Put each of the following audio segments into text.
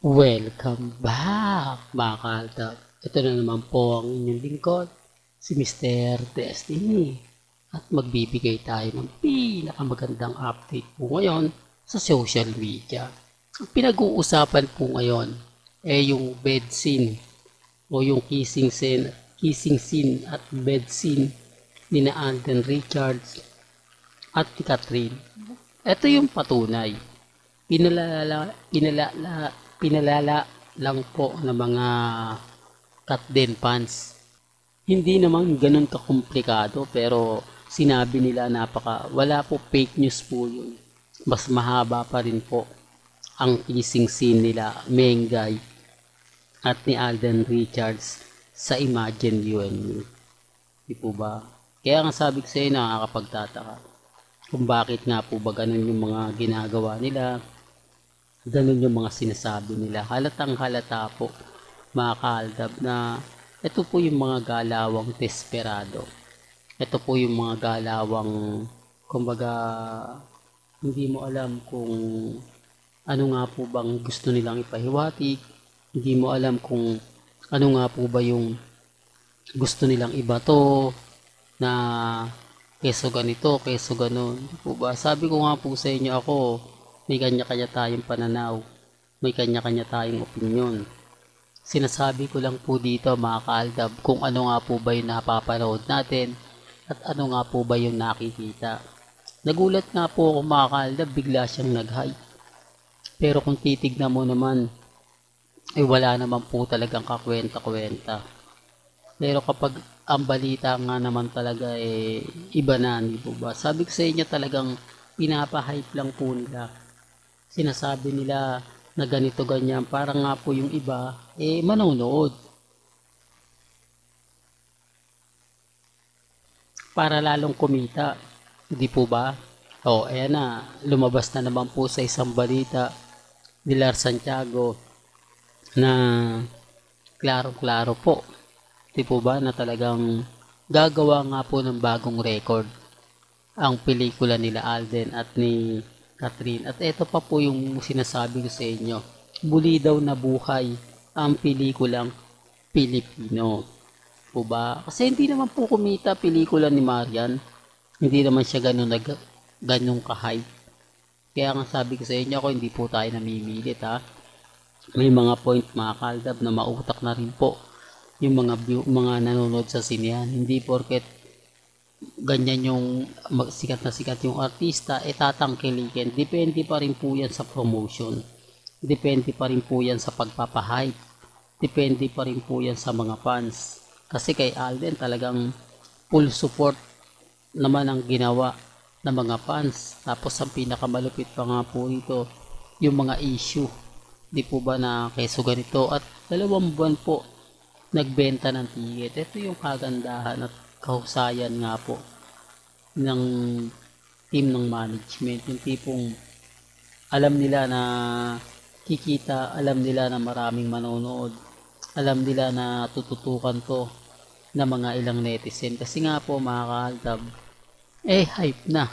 Welcome back, mga kaltab. Ito na naman po ang inyong lingkod, si Mr. Destiny. At magbibigay tayo ng pinakamagandang update po ngayon sa social media. Ang pinag-uusapan po ngayon ay yung bed scene o yung kissing scene at bed scene ni na Alden Richards at ni Catherine. Ito yung patunay. Pinalala lang po ng mga Katden fans. Hindi naman ganun kakomplikado pero sinabi nila wala po, fake news po yun. Mas mahaba pa rin po ang kissing scene nila Mengay at ni Alden Richards sa Imagine You and Me. Di po ba? Kaya nga sabi ko sa inyo, nakakapagtataka kung bakit nga po ba ganun yung mga ginagawa nila, ganun yung mga sinasabi nila. Halatang halata po, mga kaaldab, na ito po yung mga galawang desperado. Ito po yung mga galawang, kumbaga, hindi mo alam kung ano nga po bang gusto nilang ipahiwatig. Hindi mo alam kung ano nga po ba yung gusto nilang ibato na keso ganito, keso ganon. Po ba? Sabi ko nga po sa inyo, ako, may kanya-kanya tayong pananaw. May kanya-kanya tayong opinyon. Sinasabi ko lang po dito, mga kaaldab, kung ano nga po ba yung napapanood natin at ano nga po ba yung nakikita. Nagulat nga po ako, mga kaaldab, bigla siyang nag-hype. Pero kung titignan mo naman, wala naman po talagang kakwenta-kwenta. Pero kapag ang balita nga naman talaga iba na, di po ba? Sabi ko sa inyo, talagang pinapahype lang po nila. Sinasabi nila na ganito ganyan, parang nga po yung iba manonood para lalong kumita, di po ba? Ayan na, lumabas na naman po sa isang balita ni Lar Santiago na klaro-klaro po, di po ba, na talagang gagawa nga po ng bagong record ang pelikula nila Alden at ni Catherine. At ito pa po yung sinasabi ko sa inyo, muli daw na buhay ang pelikulang Pilipino. Po ba? Kasi hindi naman po kumita pelikula ni Marian. Hindi naman siya ganun ka-hype. Kaya nga sabi ko sa inyo, ako hindi po tayo namimilit, ha. May mga point, mga kaldab, na mautak na rin po yung mga nanonood sa sinehan. Hindi porket ganyan yung sikat na sikat yung artista, tatangkilikin. Depende pa rin po yan sa promotion. Depende pa rin po yan sa pagpapahype. Depende pa rin po yan sa mga fans. Kasi kay Alden talagang full support naman ang ginawa ng mga fans. Tapos ang pinakamalupit pa nga po ito, yung mga issue. Di po ba na keso ganito, at 2 buwan po nagbenta ng ticket. Ito yung kagandahan at kahusayan nga po ng team ng management. Yung tipong alam nila na kikita, alam nila na maraming manonood, alam nila na tututukan to ng mga ilang netizen. Kasi nga po, mga kaaldab, hype na.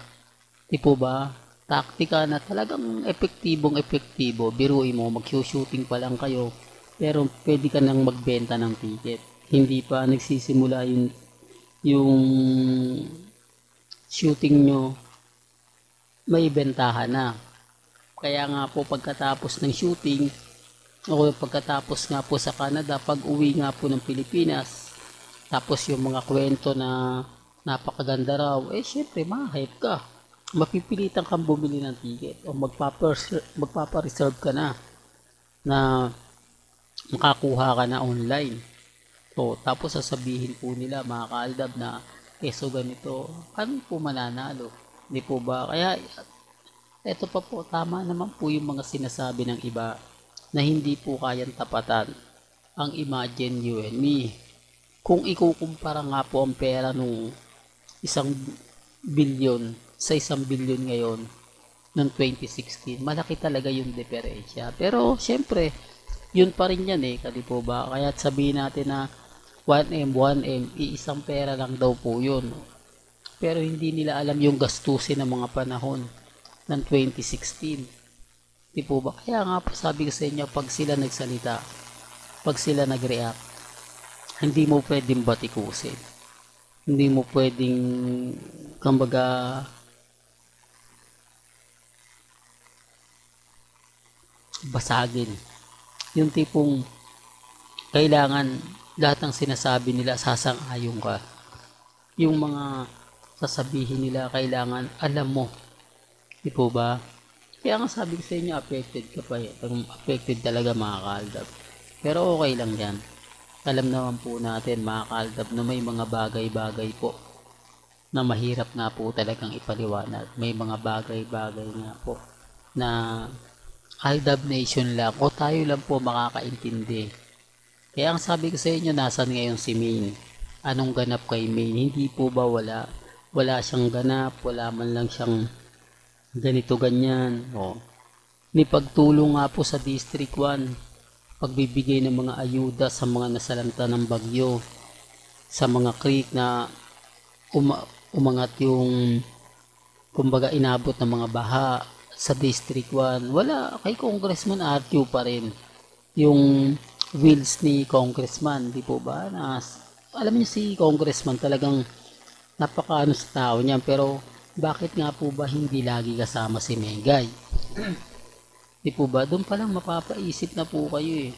Di po ba? Taktika na talagang epektibo. Biruin mo, mag-shooting pa lang kayo, pero pwede ka nang magbenta ng ticket. Hindi pa nagsisimula yung shooting nyo, may bentahan na. Kaya nga po, pagkatapos ng shooting, o pagkatapos nga po sa Canada, pag uwi nga po ng Pilipinas, tapos yung mga kwento na napakaganda raw, syempre ma-hype ka. Mapipilitan kang bumili ng ticket o magpapa-reserve ka na makakuha ka na online. Tapos sasabihin po nila, mga kaaldab, na keso ganito, ano po mananalo? Di po ba? Kaya eto pa po, tama naman po yung mga sinasabi ng iba na hindi po kayang tapatan ang Imagine You and Me. Kung ikukumpara nga po ang pera nung 1 billion sa 1 billion ngayon noong 2016, malaki talaga yung diferensya. Pero syempre, yun pa rin yan di po ba? Kaya sabihin natin na 1M, iisang pera lang daw po yun. Pero hindi nila alam yung gastusin ng mga panahon ng 2016. Di po ba? Kaya nga po sabi ko sa inyo, pag sila nagsalita, pag sila nag-react, hindi mo pwedeng batikusin. Hindi mo pwedeng, kumbaga, basagin. Yung tipong kailangan lahat ng sinasabi nila sasang-ayon ka. Yung mga sasabihin nila kailangan alam mo. Di po ba? Kaya nga sabi ko sa inyo, affected ka pa eh. Affected talaga mga kaaldab. Pero okay lang yan. Alam naman po natin mga kaaldab na may mga bagay-bagay po na mahirap nga po talagang ipaliwanag. May mga bagay-bagay nga po na Aldab Nation lang o tayo lang po makakaintindi. Kaya ang sabi ko sa inyo, nasan ngayon si Maine? Anong ganap kay Maine? Hindi po ba wala? Wala siyang ganap, wala man lang siyang ganito ganyan. O, may pagtulong nga po sa District 1, pagbibigay ng mga ayuda sa mga nasalanta ng bagyo, sa mga creek na umangat yung kumbaga inabot ng mga baha sa District 1. Wala, kay Congressman RQ pa rin yung wheels ni Congressman, di po ba? Alam niyo si Congressman talagang napakaano sa tao niya, pero bakit nga po ba hindi lagi kasama si Mengay? Di po ba? Doon pa lang mapapaisip na po kayo eh.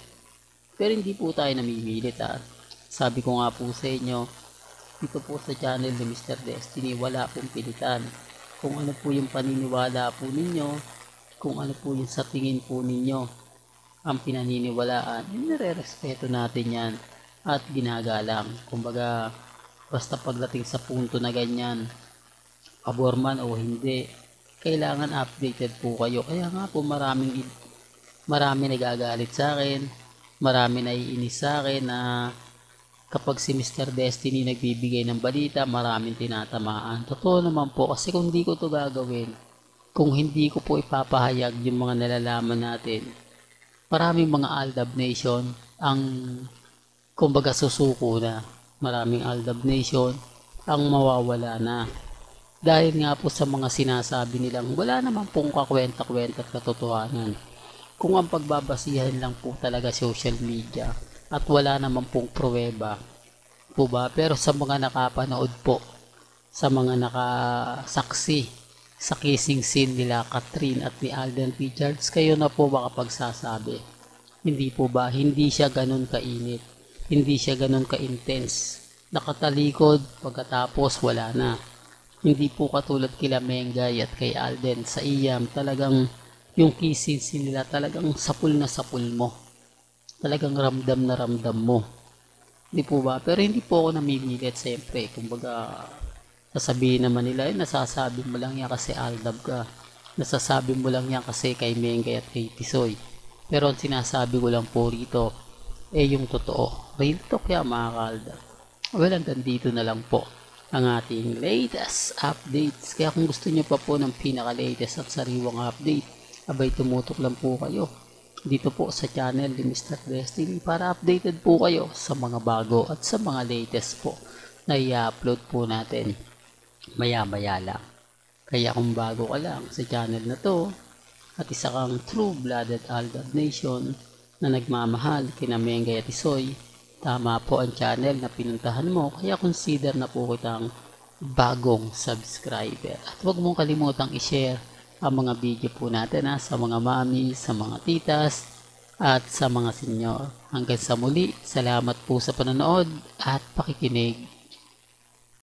Pero hindi po tayo namimilit ha. Sabi ko nga po sa inyo, dito po sa channel ni Mr. Destiny, wala pong pilitan. Kung ano po yung paniniwala po ninyo, kung ano po yung sa tingin po ninyo, ang pinaniniwalaan, nire-respeto natin yan at ginagalang. Kumbaga, basta pagdating sa punto na ganyan, pabor man o hindi, kailangan updated po kayo. Kaya nga po marami nagagalit sa akin, marami naiinis sa akin na kapag si Mr. Destiny nagbibigay ng balita, maraming tinatamaan. Totoo naman po, kasi kung hindi ko to gagawin, kung hindi ko po ipapahayag yung mga nalalaman natin, maraming mga Aldab Nation ang kumbaga susuko na. Maraming Aldab Nation ang mawawala na. Dahil nga po sa mga sinasabi nilang wala naman pong kakwenta-kwenta at katotohanan. Kung ang pagbabasihan lang po talaga social media at wala naman pong pruweba po ba, pero sa mga nakapanood po, sa mga nakasaksi sa kissing scene nila Catherine at ni Alden Richards, kayo na po makapagsasabi. Hindi po ba, hindi siya ganun kainit, hindi siya ganun ka-intense, nakatalikod pagkatapos wala na. Hindi po katulad kila Mengay at kay Alden sa iyam, talagang yung kissing scene nila talagang sapul na sapul mo, talagang ramdam na ramdam mo. Di po ba? Pero hindi po ako namimilit, siyempre. Kumbaga, sasabihin naman nila, nasasabi mo lang yan kasi Aldab ka. Nasasabi mo lang yan kasi kay Mengay at kay Tisoy. Pero ang sinasabi ko lang po rito, yung totoo. Real talk yan mga ka-Aldab. Well, hanggang dito na lang po ang ating latest updates. Kaya kung gusto nyo pa po ng pinaka-latest at sariwang update, abay tumutok lang po kayo dito po sa channel ni Mr. Destiny para updated po kayo sa mga bago at sa mga latest po na i-upload po natin maya-maya lang. Kaya kung bago ka lang sa channel na to at isa kang true-blooded Aldab Nation na nagmamahal kina Mengay at Tisoy, tama po ang channel na pinuntahan mo, kaya consider na po kitang bagong subscriber. At huwag mong kalimutang i-share ang mga video po natin sa mga mami, sa mga titas, at sa mga senyor. Hanggang sa muli, salamat po sa panonood at pakikinig.